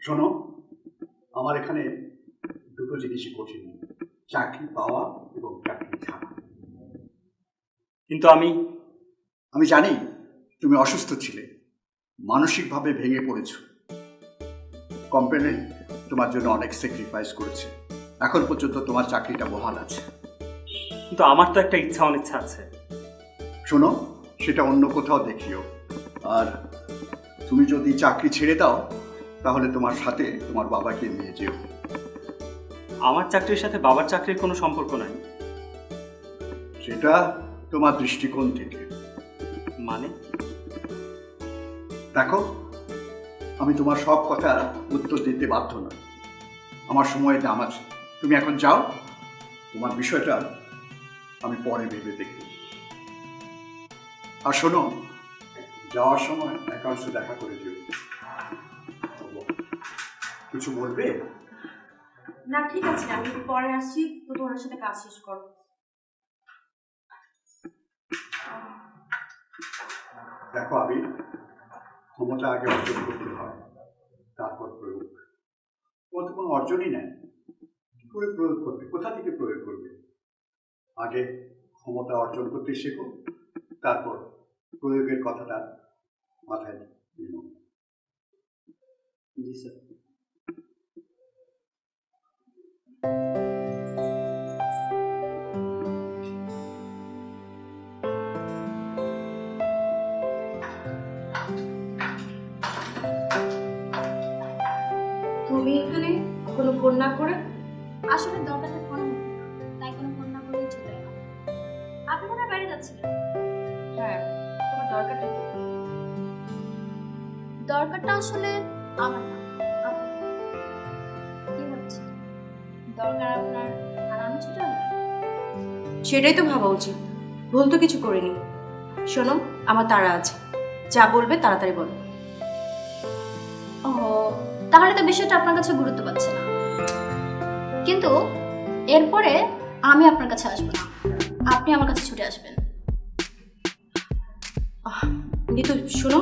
শোনো, আমার এখানে দুটো জিনিসই কঠিন, চাকরি পাওয়া এবং চাকরি ছাড়া। কিন্তু আমি জানি তুমি অসুস্থ ছিলে, মানসিকভাবে ভেঙে পড়েছো। কোম্পানি তোমার জন্য অনেক স্যাক্রিফাইস করেছে, এখন পর্যন্ত তোমার চাকরিটা বহাল আছে। কিন্তু আমার তো একটা ইচ্ছা অনিচ্ছা আছে। শোনো, সেটা অন্য কোথাও দেখিও। আর তুমি যদি চাকরি ছেড়ে দাও তাহলে তোমার সাথে তোমার বাবাকে নিয়ে যেও। আমার চাকরির সাথে বাবার চাকরির কোনো সম্পর্ক নাই। সেটা তোমার দৃষ্টিকোণ থেকে। মানে? দেখো, আমি তোমার সব কথা উত্তর দিতে বাধ্য না, আমার সময়ের দাম আছে। তুমি এখন যাও, তোমার বিষয়টা আমি পরে ভেবে দেখব। আর শোনো, যাওয়ার সময় অ্যাকাউন্টসে দেখা করে দিও। কিছু বলবে? না ঠিক আছে, আমি পরে আসছি, তো তোমার সাথে কাজ শেষ করো। দেখো আমি, ক্ষমতা আগে অর্জন করতে হয়, তারপর প্রয়োগ। তোমার তো কোনো অর্জনই নেই, কি করে প্রয়োগ করবে, কোথা থেকে প্রয়োগ করবে? আগে ক্ষমতা অর্জন করতে শেখো, তারপর প্রয়োগের কথাটা মাথায় নিও। জি স্যার। তুমি এখানে কোনো ফোন না করে? আসলে দরকারটা ফোন তাই কোনো ফোন না করেই চলে এলাম। আপনি মনে হয় বাইরে যাচ্ছিলেন? হ্যাঁ, তোমার দরকারটা কি? দরকারটা আসলে আমার না, আপনার। কি হচ্ছে দরকার আপনার, আর আমি ছোট না? সেটাই তো ভাবা উচিত, ভুল তো কিছু করিনি। শোনো, আমার তাড়া আছে, যা বলবে তাড়াতাড়ি বলো। ও, তাহলে তো বিষয়টা আপনার কাছে গুরুত্ব পাচ্ছে না। কিন্তু এরপরে আমি আপনার কাছে আসবো না, আপনি আমার কাছে ছুটে আসবেন। কিন্তু শোনো,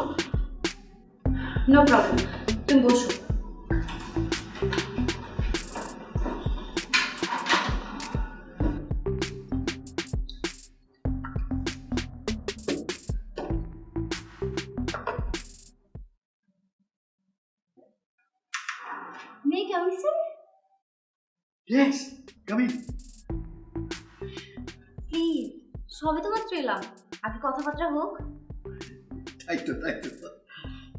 নো প্রবলেম, তুমি বসো। May I come in, sir? Yes, come in. Please, সবে তো মাত্র এলাম, আগে কথাবার্তা হোক। তাই তো।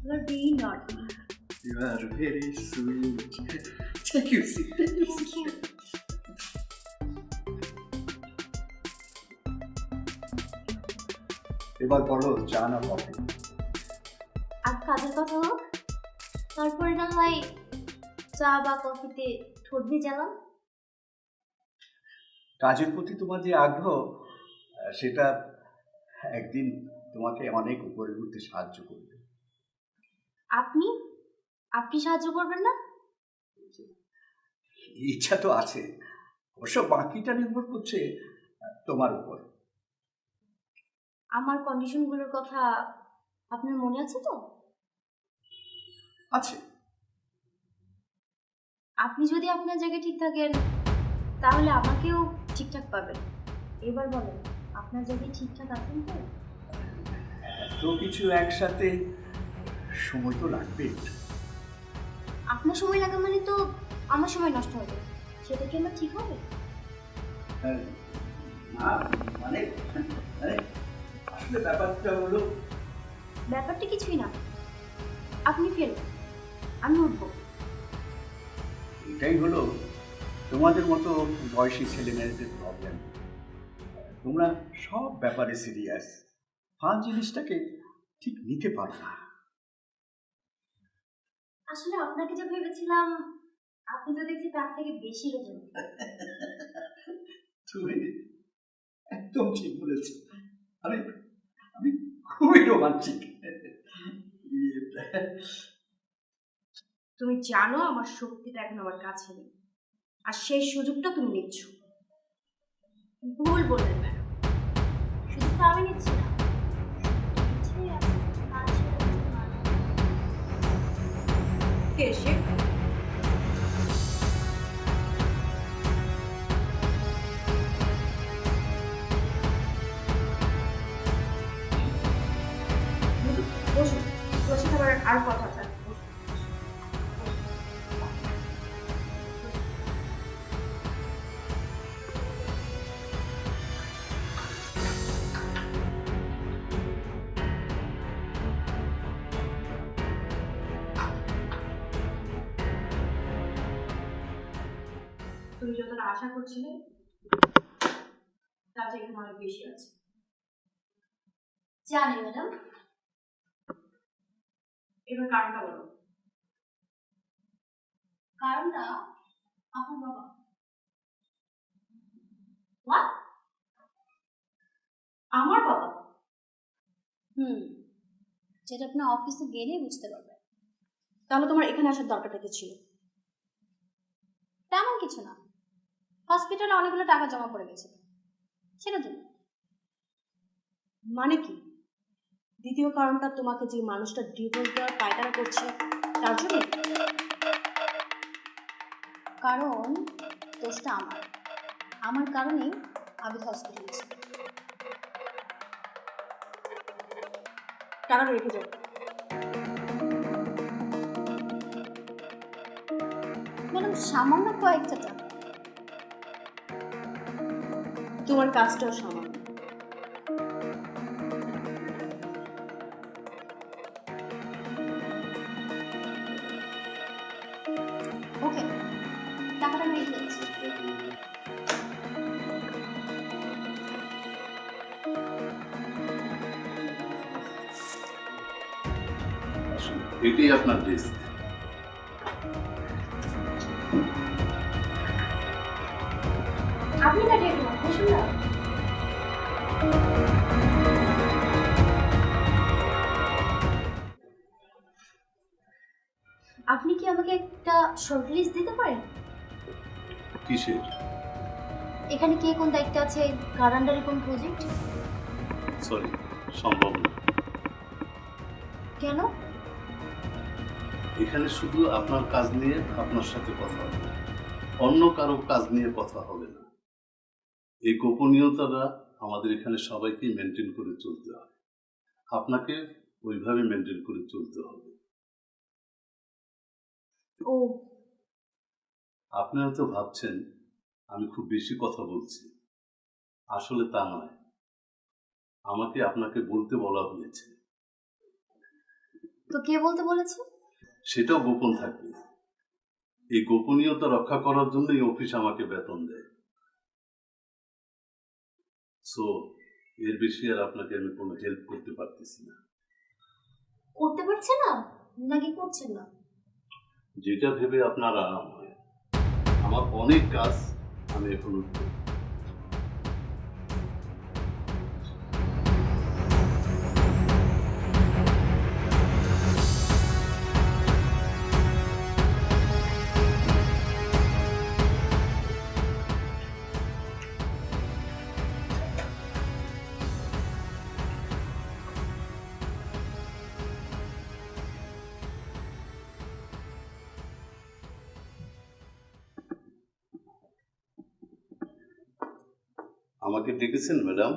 You are being naughty. You are very sweet. Take your seat. Thank you. এবার বলো, চা না কফি? আগে কাজের কথা হোক, তারপরে না হয় চা বা কফিতে ঠোঁট ভেজালাম। কাজের প্রতি তোমার যে আগ্রহ, সেটা একদিন তোমাকে অনেক উপরে উঠতে সাহায্য করবে। আপনি আপনি সাহায্য করবেন না? ইচ্ছা তো আছে, অবশ্য বাকিটা নির্ভর করছে তোমার উপর। আমার কন্ডিশনগুলোর কথা আপনার মনে আছে তো? আছে। আপনি যদি আপনার জায়গায় ঠিক থাকেন তাহলে আমাকেও ঠিকঠাক পাবেন। এবার বলেন, আপনার জায়গায় ঠিকঠাক আছেন তো? এত কিছু একসাথে সময় তো লাগবে। আপনার সময় লাগা মানে তো আমার সময় নষ্ট হবে, সেটা কি আমার ঠিক হবে? না, মানে আসলে ব্যাপারটা হলো, ব্যাপারটা কিছুই না, আপনি ফেল, আমি উঠবো। এটাই হলো তোমাদের মতো বয়সী ছেলেমেয়েদের প্রবলেম। তোমরা সব ব্যাপারে সিরিয়াস, ফান জিনিসটাকে ঠিক নিতে পারো না। আসলে আপনাকে যা ভেবেছিলাম, আপনি তো দেখছি তার থেকে বেশি রোজন। তুমি একদম ঠিক বলেছ, আমি আমি খুবই রোমান্টিক। তুমি জানো আমার শক্তিটা এখন আমার কাছে নেই, আর সেই সুযোগটা তুমি নিচ্ছ। ভুল বললেন ম্যাডাম, শুধু তো আমি নিচ্ছি না, নিচ্ছে আপনার কাছে কে সে? আর কথা আছে। তুমি যতটা আশা করছিলে তার চেয়ে এখানে অনেক বেশি আছে। জানি ম্যাডাম। এবার কারণটা বলো। কারণটা আপনার বাবা। What? আমার বাবা? যেটা আপনি অফিসে গেলেই বুঝতে পারবেন। তাহলে তোমার এখানে আসার দরকারটা কি ছিল? তেমন কিছু না, হসপিটালে অনেকগুলো টাকা জমা পড়ে গেছে সেটার জন্য। মানে কি? দ্বিতীয় কারণটা তোমাকে যে মানুষটা ডিভোর্স দেওয়ার পায়তারা করছে তার জন্য? কারণ দোষটা আমার কারণেই আবিদ হসপিটালে ছিল। টাকাটা রেখে যাও। ম্যাডাম সামান্য কয়েকটা টাকা। তোমার কাজটাও সামান্য। ওকে, টাকাটা আমি রেখে যাচ্ছি। এটাই আপনার ডেস্ক। আপনি কাটিয়ে দিন, বসুন না। আপনি কি আমাকে একটা শর্ট লিস্ট দিতে পারেন? কিসের? এখানে কে কোন দায়িত্বে আছে, কার আন্ডারে কোন প্রজেক্ট? সরি, সম্ভব না। কেন? এখানে শুধু আপনার কাজ নিয়ে আপনার সাথে কথা হবে, অন্য কারো কাজ নিয়ে কথা হবে না। এই গোপনীয়তাটা আমাদের এখানে সবাইকে মেনটেন করে চলতে হয়, আপনাকে ওইভাবে মেনটেন করে চলতে হবে। ও, আপনি হয়তো ভাবছেন আমি খুব বেশি কথা বলছি, আসলে তা নয়। আমাকে আপনাকে বলতে বলা হয়েছে। তো কে বলতে বলেছে? সেটাও গোপন থাকবে। এই গোপনীয়তা রক্ষা করার জন্য এই অফিস আমাকে বেতন দেয়। সো এর বেশি আর আপনাকে আমি কোনো হেল্প করতে পারতেছি না। করতে পারছে না নাকি করছেন না? যেটা ভেবে আপনার আরাম হয়। আমার অনেক কাজ আমি এখনো করি। আমাকে ডেকেছেন ম্যাডাম?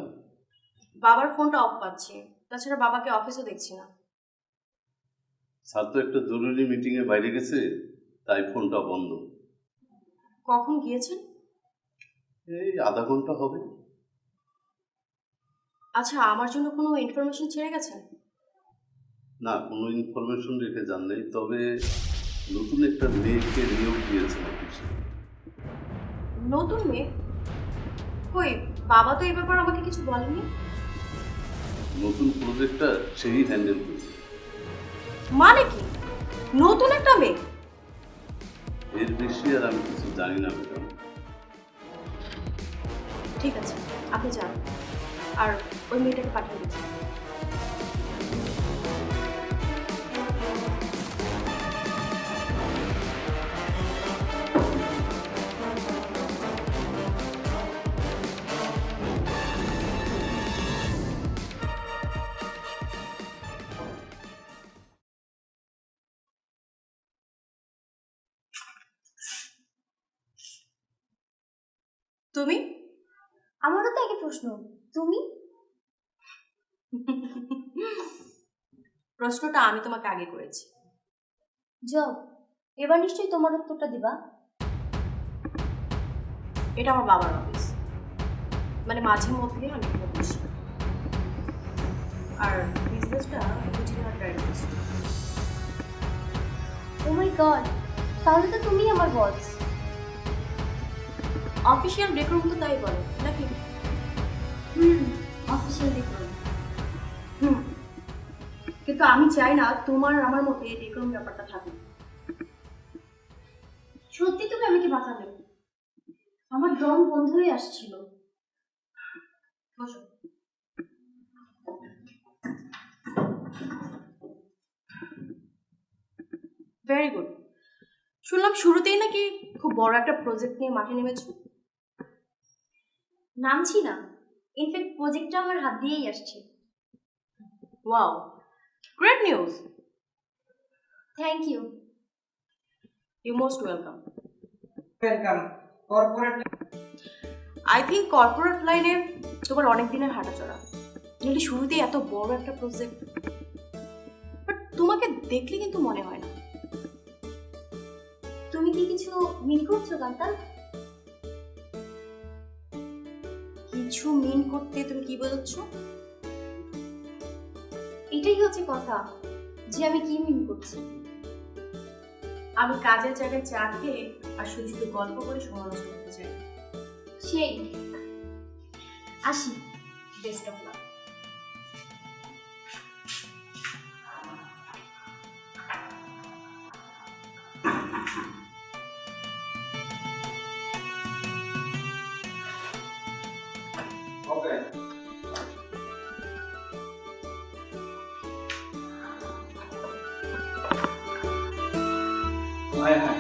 বাবার ফোনটা অফ পাচ্ছি, তাছাড়া বাবাকে অফিসও দেখছি না। স্যার তো একটা জরুরি মিটিংয়ে বাইরে গেছে, তাই ফোনটা বন্ধ। কখন গিয়েছেন? এই আধা ঘন্টা হবে। আচ্ছা, আমার জন্য কোনো ইনফরমেশন ছেড়ে গেছেন? না, কোনো ইনফরমেশন রেখে যান নাই, তবে নতুন একটা মেয়েকে নিয়োগ দিয়েছেন অফিসে। নতুন মেয়ে? কই, বাবা তো এই ব্যাপারে আমাকে কিছু বলেনি। নতুন প্রজেক্টটা সেই হ্যান্ডেল করবে। মানে কি? নতুন একটা মেয়ে? এর বেশি আর আমি কিছু জানি না ম্যাডাম। ঠিক আছে, আপনি যান, আর ওই মেয়েটাকে পাঠিয়ে দিচ্ছি। তুমি? আমারও তো একই প্রশ্ন, তুমি? প্রশ্নটা আমি তোমাকে আগে করেছি। জব, এবার নিশ্চয়ই তোমার উত্তরটা দিবা। এটা আমার বাবার অফিস, মানে মাঝে মধ্যে আমি এখানে বসি। আর বিজনেসটা বুঝিয়ে ট্রাই করছি। ও মাই গড, তাহলে তো তুমিই আমার বস। অফিসিয়াল ডেকোরাম তো তাই বলে নাকি? Official decoration. কিন্তু আমি চাই না তোমার আর আমার মধ্যে এই ডেকোরাম ব্যাপারটা থাকুক। সত্যি তুমি আমাকে বাঁচালে, আমার দম বন্ধ হয়ে আসছিল। বসো। Very good. শুনলাম শুরুতেই নাকি খুব বড় একটা প্রজেক্ট নিয়ে মাঠে নেমেছো। নামছি না, ইনফ্যাক্ট প্রজেক্টটা আমার হাত দিয়েই আসছে। Wow, great news. Thank you. You most welcome. Welcome corporate. I think corporate লাইনে তোমার অনেক দিনের হাঁটাচলা, নইলে শুরুতেই এত বড় একটা প্রজেক্ট। বাট তোমাকে দেখলে কিন্তু মনে হয় না। তুমি কি কিছু মিন করছো কান্তা? কিছু মিন করতে তুমি কি বোঝাচ্ছ? এটাই হচ্ছে কথা, যে আমি কি মিন করছি। আমি কাজের জায়গায় চা খেয়ে আর শুধু শুধু গল্প করে সময় নষ্ট করতে চাই। সেই আসি। Best of luck. ওকে। হ্যাঁ হ্যাঁ,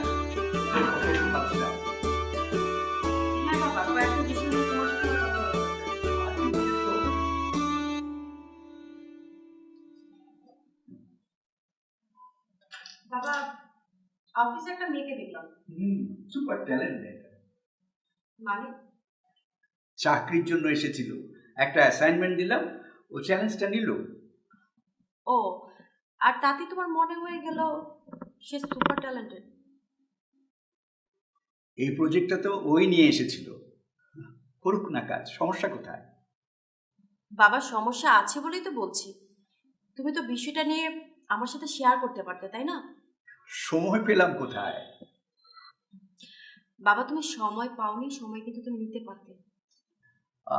পাচ্ছি না। হ্যাঁ বাবা, কয়েকটা বিষয় নিয়ে তোমার সাথে কথা বলতে হবে। বাবা, অফিসে একটা মেয়েকে দেখলাম। Super talent. মানে? চাকরির জন্য এসেছিল, একটা অ্যাসাইনমেন্ট দিলাম, ও চ্যালেঞ্জটা নিল। ও, আর তাতে তোমার মনে হয়ে গেল সে সুপার ট্যালেন্টেড? এই প্রজেক্টটা তো ওই নিয়ে এসেছিল, করুক না কাজ, সমস্যা কোথায়? বাবার সমস্যা আছে বলেই তো বলছি। তুমি তো বিষয়টা নিয়ে আমার সাথে শেয়ার করতে পারতে, তাই না? সময় পেলাম কোথায়? বাবা, তুমি সময় পাওনি, সময় কিন্তু তুমি নিতে পারতে।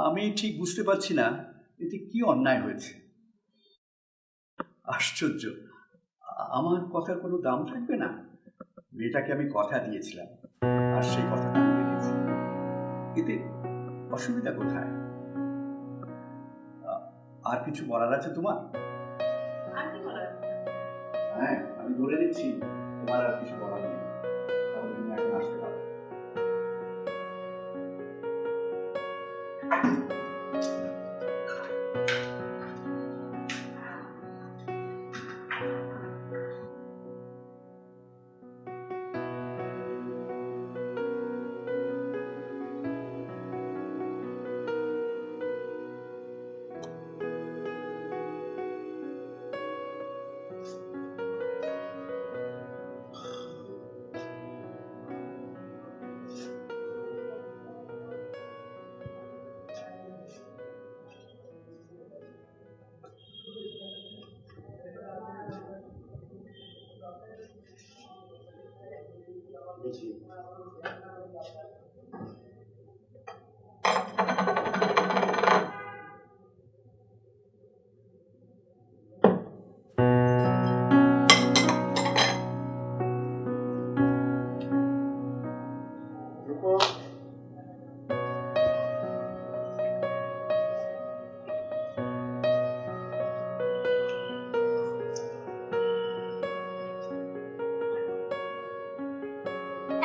আমি ঠিক বুঝতে পারছি না এতে কি অন্যায় হয়েছে। আশ্চর্য, আমার কথার কোনো দাম থাকবে না? মেয়েটাকে আমি কথা দিয়েছিলাম, আর সেই কথাটা আমি রেখেছি। এতে অসুবিধা কোথায়? আর কিছু বলার আছে তোমার? আর কি বলার? হ্যাঁ, আমি ধরে নিচ্ছি তোমার আর কিছু বলার নেই, তাহলে তুমি এখন আসতে পারো।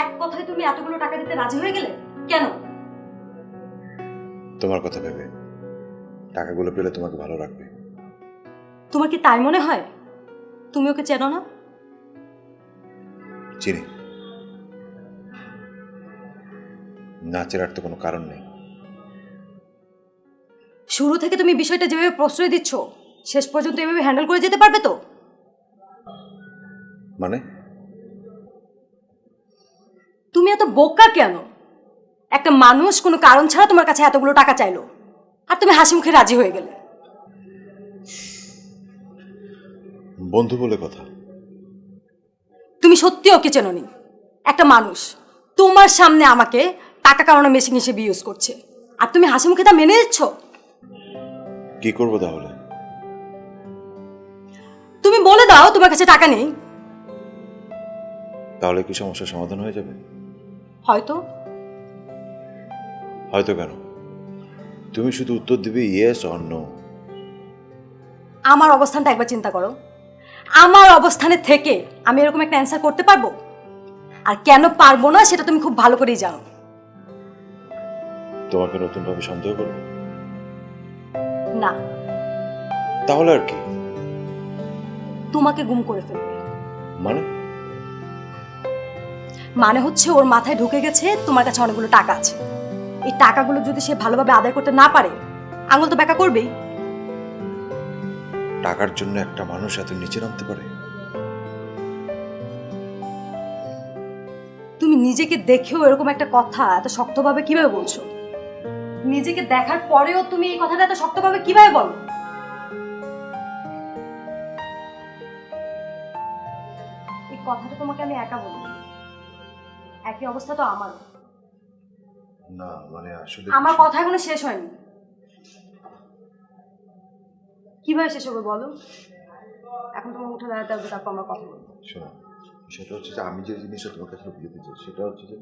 এক কথায় তুমি এতগুলো টাকা দিতে রাজি হয়ে গেলে কেন? তোমার কথা ভেবে, টাকাগুলো পেলে তোমাকে ভালো রাখবে। তোমার কি তাই মনে হয়? তুমি ওকে চেনো না? চিনি, না চেনার তো কোনো কারণ নেই। শুরু থেকে তুমি বিষয়টা যেভাবে প্রশ্রয় দিচ্ছ, শেষ পর্যন্ত এভাবে হ্যান্ডেল করে যেতে পারবে তো? মানে? তুমি এত বোকা কেন? একটা মানুষ কোনো কারণ ছাড়া তোমার কাছে এতগুলো টাকা চাইলো, আর তুমি হাসি মুখে রাজি হয়ে গেলে। বন্ধু বলে কথা। তুমি সত্যি ওকে চেনোনি। একটা মানুষ তোমার সামনে আমাকে টাকা কামানো মেশিন হিসেবে ইউজ করছে, আর তুমি হাসি মুখে তা মেনে নিচ্ছ। কি করবো তাহলে? তুমি বলে দাও তোমার কাছে টাকা নেই। তাহলে কি সমস্যার সমাধান হয়ে যাবে? হয়তো। হয়তো কেন? তুমি শুধু উত্তর দিবে ইয়েস অর নো। আমার অবস্থানটা একবার চিন্তা করো। আমার অবস্থানে থেকে আমি এরকম একটা অ্যান্সার করতে পারবো? আর কেন পারবো না সেটা তুমি খুব ভালো করেই জানো। তোমাকে নতুনভাবে সন্দেহ করবে? না, তাহলে আর কি? তোমাকে গুম করে ফেলবে। মানে? মানে হচ্ছে ওর মাথায় ঢুকে গেছে তোমার কাছে অনেকগুলো টাকা আছে। এই টাকাগুলো যদি সে ভালোভাবে আদায় করতে না পারে, আঙুল তো ব্যাকা করবেই। টাকার জন্য একটা মানুষ এত নিচে নামতে পারে? তুমি নিজেকে দেখেও এরকম একটা কথা এত শক্তভাবে কিভাবে বলছো? নিজেকে দেখার পরেও তুমি এই কথাটা এত শক্তভাবে কিভাবে বলো? এই কথাটা তোমাকে আমি একা বলি, একই অবস্থা তো আমারও। না মানে আসলে আমার কথা এখনো শেষ হয়নি। কিভাবে শেষ হবে বলো? এখন তোমার উঠে দাঁড়াতে হবে, তারপর আমরা কথা বলবো। শোনো, সেটা হচ্ছে যে আমি যে জিনিসটা তোমার কাছে বুঝতে চাই সেটা হচ্ছে যে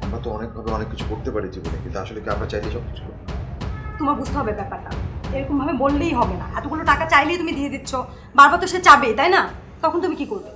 আমরা তো অনেকভাবে অনেক কিছু করতে পারি জীবনে, কিন্তু আসলে কি আমরা চাইলে সব কিছু করতে পারি? তোমার বুঝতে হবে ব্যাপারটা। এরকম ভাবে বললেই হবে না। এতগুলো টাকা চাইলেই তুমি দিয়ে দিচ্ছ, বারবার তো সে চাবেই, তাই না? তখন তুমি কি করবে?